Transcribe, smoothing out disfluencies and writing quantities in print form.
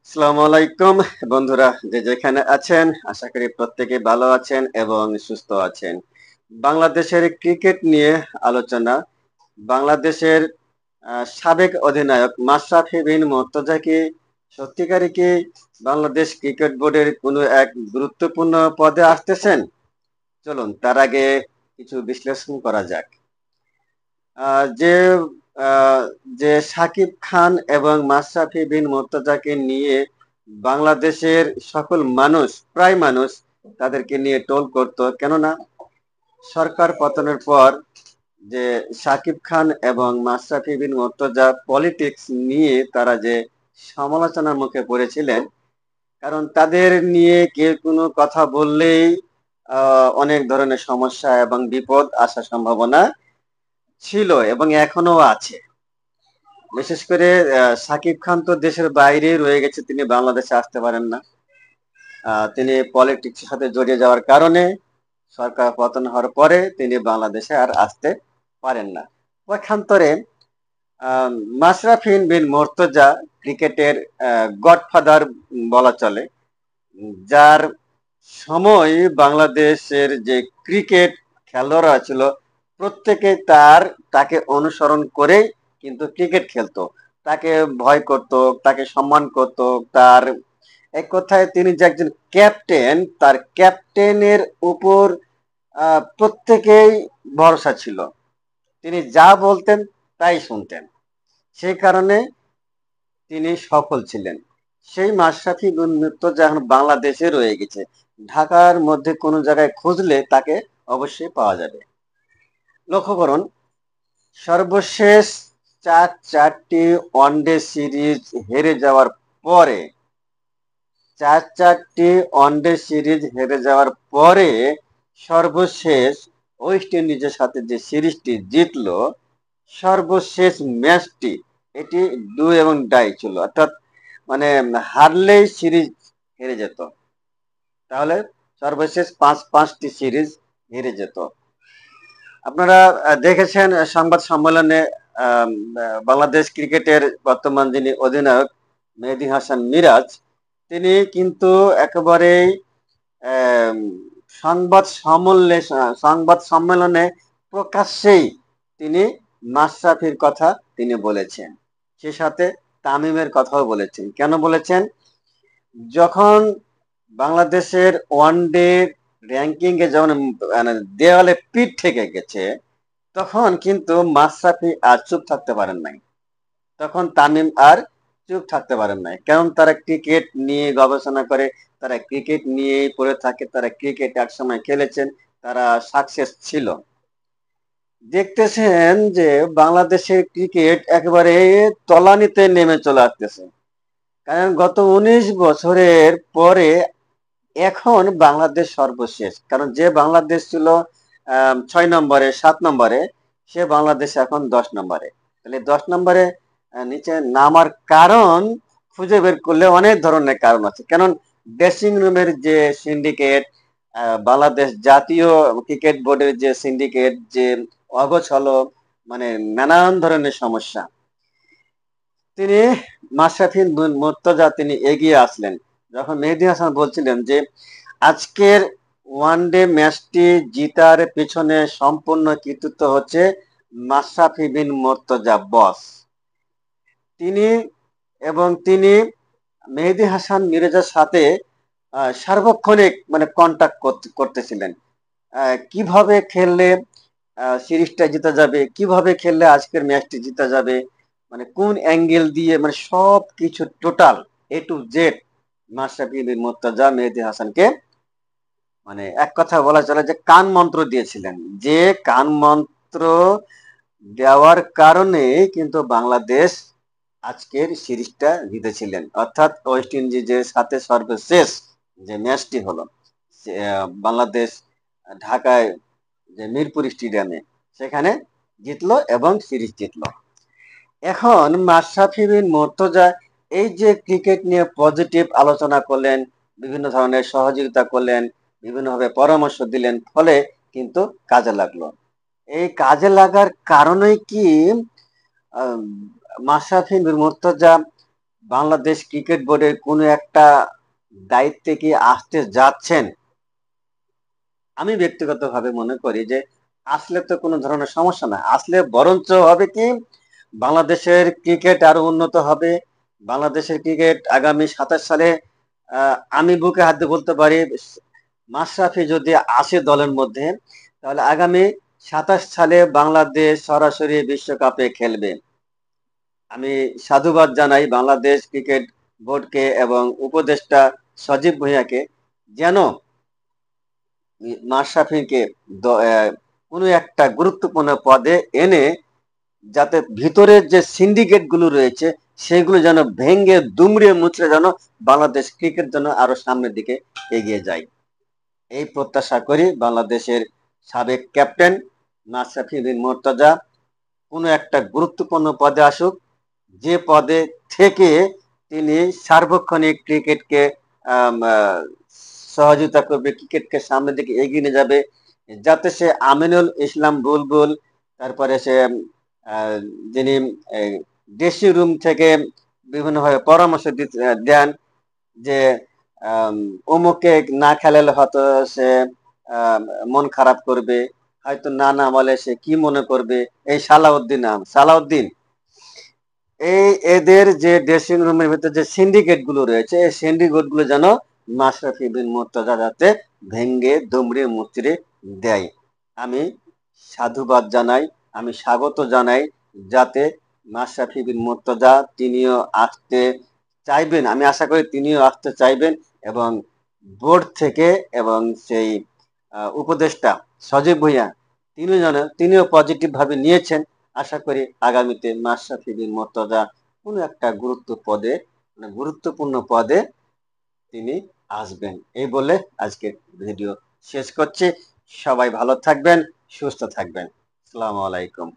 আসসালামু আলাইকুম বন্ধুরা, যে যেখানে আছেন আশা করি প্রত্যেকে ভালো আছেন এবং সুস্থ আছেন। বাংলাদেশের ক্রিকেট নিয়ে আলোচনা। বাংলাদেশের সাবেক অধিনায়ক মাশরাফি বিন মুর্তজা কি সত্যিকারই কি বাংলাদেশ ক্রিকেট বোর্ডের কোনো এক গুরুত্বপূর্ণ পদে আসতেছেন? চলুন তার আগে কিছু বিশ্লেষণ করা যাক। আহ, যে আহ, যে সাকিব খান এবং মাশরাফি বিন মুর্তজাকে নিয়ে বাংলাদেশের সকল মানুষ, প্রায় মানুষ তাদেরকে নিয়ে টোল করতো, কেননা সরকার পতনের পর যে সাকিব খান এবং মাশরাফি বিন মুর্তজা পলিটিক্স নিয়ে তারা যে সমালোচনার মুখে পড়েছিলেন, কারণ তাদের নিয়ে কেউ কোনো কথা বললেই অনেক ধরনের সমস্যা এবং বিপদ আসার সম্ভাবনা ছিল এবং এখনো আছে। বিশেষ করে সাকিব খান তো দেশের বাইরে রয়ে গেছে, তিনি বাংলাদেশে আসতে পারেন না। তিনি পলিটিক্সের সাথে জড়িয়ে যাওয়ার কারণে সরকার পতন হওয়ার পরে তিনি বাংলাদেশে আর আসতে পারেন না। পক্ষান্তরে মাশরাফি বিন মুর্তজা ক্রিকেটের গডফাদার বলা চলে, যার সময় বাংলাদেশের যে ক্রিকেট খেলোয়াড়রা ছিল প্রত্যেকে তাকে অনুসরণ করে কিন্তু ক্রিকেট খেলতো, তাকে ভয় করত, তাকে সম্মান করত। তার এক কথায় তিনি যে একজন ক্যাপ্টেন, তার ক্যাপ্টেনের উপর প্রত্যেকেই ভরসা ছিল, তিনি যা বলতেন তাই শুনতেন। সেই কারণে তিনি সফল ছিলেন। সেই মাশরাফি বিন মুর্তজা এখন বাংলাদেশে রয়ে গেছে, ঢাকার মধ্যে কোনো জায়গায় খুঁজলে তাকে অবশ্যই পাওয়া যাবে। লক্ষ্য করুন, সর্বশেষ চারটি ওয়ানডে সিরিজ হেরে যাওয়ার পরে, চারটি ওয়ানডে সিরিজ হেরে যাওয়ার পরে সর্বশেষ ওয়েস্ট ইন্ডিজের সাথে যে সিরিজটি জিতলো, সর্বশেষ ম্যাচটি এটি ডু এবং ডাই ছিল, অর্থাৎ মানে হারলেই সিরিজ হেরে যেত। তাহলে সর্বশেষ পাঁচটি সিরিজ হেরে যেত। আপনারা দেখেছেন সংবাদ সম্মেলনে বাংলাদেশ ক্রিকেটের বর্তমান যিনি অধিনায়ক মেহেদী হাসান মিরাজ, তিনি কিন্তু একেবারেই আম, সংবাদ সম্মেলনে প্রকাশ্যেই তিনি মাশরাফির কথা তিনি বলেছেন, সে সাথে তামিমের কথাও বলেছেন। কেন বলেছেন? যখন বাংলাদেশের ওয়ানডে র্যাঙ্কিং এ যখন মানে দেওয়ালে পিঠ থেকে গেছে, তখন কিন্তু মাশরাফি আর চুপ থাকতে পারেন নাই, তখন তামিম আর চুপ থাকতে পারেন নাই, কারণ তারা ক্রিকেট নিয়ে গবেষণা করে, তারা ক্রিকেট নিয়েই পড়ে থাকে, তারা ক্রিকেট একসময় খেলেছেন, তারা সাকসেস ছিল। দেখতেছেন যে বাংলাদেশের ক্রিকেট একেবারে তলানিতে নেমে চলে আসতেছে, কারণ গত 19 বছরের পরে এখন বাংলাদেশ সর্বশেষ। কারণ যে বাংলাদেশ ছিল 6 নম্বরে, 7 নম্বরে, সে বাংলাদেশ এখন 10 নম্বরে। তাহলে 10 নম্বরে নিচে নামার কারণ খুঁজে বের করলে অনেক ধরনের কারণ আছে। কারণ ড্রেসিং রুমের যে সিন্ডিকেট, বাংলাদেশ জাতীয় ক্রিকেট বোর্ডের যে সিন্ডিকেট, যে অগোছালো, মানে নানান ধরনের সমস্যা, তিনি মাশরাফি বিন মুর্তজা তিনি এগিয়ে আসলেন। যখন মেহেদী হাসান বলছিলেন যে আজকের ওয়ানডে ম্যাচটি জিতার পেছনে সম্পূর্ণ কৃতিত্ব হচ্ছে মাশরাফি বিন মুর্তজা বস, তিনি তিনি মেহেদী হাসান মিরাজের সাথে সার্বক্ষণিক মানে কন্টাক্ট করতেছিলেন। কিভাবে খেললে সিরিজটা জিতা যাবে, কিভাবে খেললে আজকের ম্যাচটি জিতা যাবে, মানে কোন অ্যাঙ্গেল দিয়ে, মানে সব কিছু total A to Z Mashrafe Bin Mortaza Mehedi হাসানকে মানে এক কথা বলা চলে যে কান মন্ত্র দিয়েছিলেন, যে কান মন্ত্র দেওয়ার কারণে কিন্তু বাংলাদেশ আজকের সিরিজটা জিতেছিলেন। অর্থাৎ ওয়েস্ট ইন্ডিজের সাথে সর্বশেষ যে ম্যাচটি হলো, বাংলাদেশ ঢাকায় যে মিরপুর স্টেডিয়ামে, সেখানে জিতলো এবং সিরিজ জিতলো। এখন মাশরাফি বিন মুর্তজা এই যে ক্রিকেট নিয়ে পজিটিভ আলোচনা করলেন, বিভিন্ন ধরনের সহযোগিতা করলেন, বিভিন্নভাবে পরামর্শ দিলেন, ফলে কিন্তু কাজে লাগলো। এই কাজে লাগার কারণে কি মাশরাফি বিন মুর্তজা বাংলাদেশ ক্রিকেট বোর্ডের কোনো একটা দায়িত্বে কি আসতে যাচ্ছেন? আমি ব্যক্তিগতভাবে মনে করি যে আসলে তো কোনো ধরনের সমস্যা না, আসলে বরঞ্চ হবে কি বাংলাদেশের ক্রিকেট আরো উন্নত হবে। বাংলাদেশের ক্রিকেট আগামী 27 সালে আমি বুকে হাত দিয়ে বলতে পারি, মাশরাফি যদি আসে দলের মধ্যে, তাহলে আগামী 27 সালে বাংলাদেশ সরাসরি বিশ্বকাপে খেলবে। আমি সাধুবাদ জানাই বাংলাদেশ ক্রিকেট বোর্ডকে এবং উপদেষ্টা সজীব ভুঁইয়াকে, যেন মাশরাফিকে কোনো একটা গুরুত্বপূর্ণ পদে এনে যাতে ভিতরের যে সিন্ডিকেট গুলো রয়েছে সেগুলো যেন ভেঙে দুমড়ে মুচড়ে যেন বাংলাদেশ ক্রিকেট যেন আরো সামনের দিকে এগিয়ে যায়, এই প্রত্যাশা করি। বাংলাদেশের সাবেক ক্যাপ্টেন মাশরাফি বিন মুর্তজা কোনো একটা গুরুত্বপূর্ণ পদে আসুক, যে পদে থেকে তিনি সার্বক্ষণিক ক্রিকেটকে সহযোগিতা করবে, ক্রিকেটকে সামনের দিকে এগিয়ে নিয়ে যাবে, যাতে সে আমিনুল ইসলাম বুলবুল, তারপরে সে যিনি ড্রেসিং রুম থেকে বিভিন্নভাবে পরামর্শ দেন যে অমুকে না খেলালে হয়তো সে মন খারাপ করবে, হয়তো না নামালে সে কি মনে করবে, এই সালাউদ্দিন, এই এদের যে ড্রেসিং রুমের ভিতরে যে সিন্ডিকেট গুলো রয়েছে, এই সিন্ডিকেট গুলো যেন মাশরাফি বিন মুর্তজা যাতে ভেঙ্গে দুমড়ে মুচড়ে দেয়। আমি সাধুবাদ জানাই, আমি স্বাগত জানাই, যাতে মাশরাফি বিন মুর্তজা তিনিও আসতে চাইবেন, আমি আশা করি তিনিও আসতে চাইবেন, এবং বোর্ড থেকে এবং সেই উপদেষ্টা সজীব ভুঁইয়া তিনিও পজিটিভ ভাবে নিয়েছেন। আশা করি আগামীতে মাশরাফি বিন মুর্তজা কোনো একটা গুরুত্বপূর্ণ পদে তিনি আসবেন, এই বলে আজকের ভিডিও শেষ করছি। সবাই ভালো থাকবেন, সুস্থ থাকবেন। আসসালামু আলাইকুম।